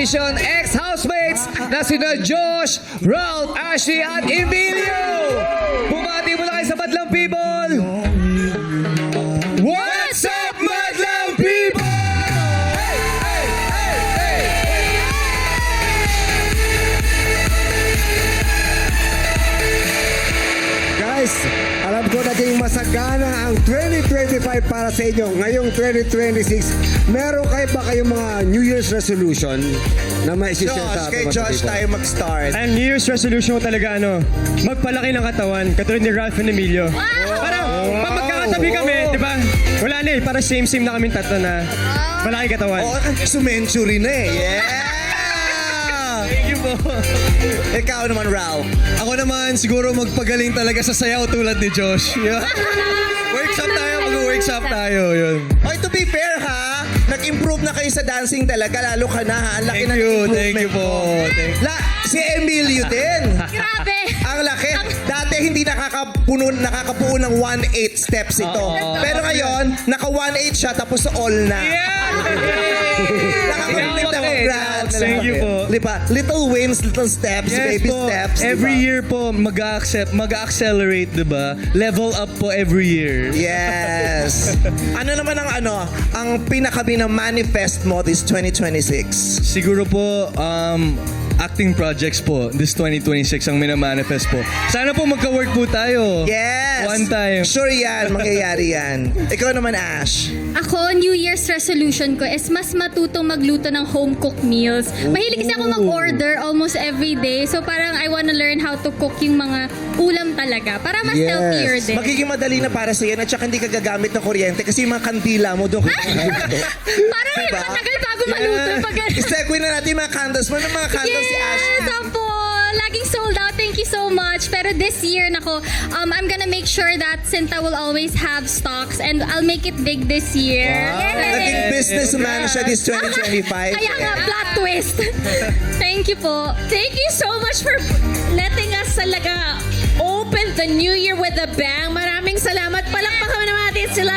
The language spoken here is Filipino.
Edition ex-housemates na sina Josh, Ralph, Ashley at Emilio. Bumati muna kayo sa Madlang People. What's up, Madlang People? Guys, alam ko naging masagana ang 2025 para sa inyo. Ngayong 2026, meron kayo ba kayong mga New Year's resolution na maisishare sa Josh, ating kay mga Josh people? tayo mag-start. Ang New Year's resolution ko talaga magpalaki ng katawan, katulad ni Ralph and Emilio. Parang, pag magkakatabi kami, di ba? Wala na para same-same na kaming tatlo na malaki katawan. Oo, sumentury na eh. Yeah! Thank you po. Ikaw naman, Ralph. Ako naman, siguro magpagaling talaga sa sayaw tulad ni Josh. Yeah. Workshop tayo, mag-workshop tayo. Yun. Okay, to be fair ha, nag-improve na kayo sa dancing talaga, lalo ka na ha. Ang laki Thank na you, ng thank you po. improvement mo. Si Emilio din. Grabe! Ang laki. Dati hindi nakakapuo ng 1/8 steps ito. Pero ngayon, naka 1/8 siya tapos all na. Nakakomplete na. Congrats. Thank you po. Diba? Little wins, little steps, baby po. steps. Every diba? year po, mag-accelerate, diba? Level up po every year. Yes. Ano naman ang pinakabi na manifest mo this 2026? Siguro po, acting projects po. This 2026 ang minamanifest po. Sana po magka-work po tayo. Yes. One time. Sure yan. Mangyayari yan. Ikaw naman, Ash. Ako, New Year's resolution ko is mas matutong magluto ng home-cooked meals. Mahilig kasi ako mag-order almost every day. So parang I wanna learn how to cook yung mga ulam talaga. Para mas Yes. healthier din. Magiging madali na para sa yan at saka hindi ka gagamit ng kuryente kasi yung mga kandila mo doon. Parang Diba? matagal bago maluto. Pag I-segue na natin yung mga candles mo. Ng mga candles si Ash. Yes, opo. Laging sold out. Thank you so much. Pero this year, nako, I'm gonna make sure that Sinta will always have stocks and I'll make it big this year. Naging Yay! businessman siya this 2025. Kaya nga, plot twist. Thank you po. Thank you so much for letting us talaga open the new year with a bang. Maraming salamat. Palakpakan naman natin sila.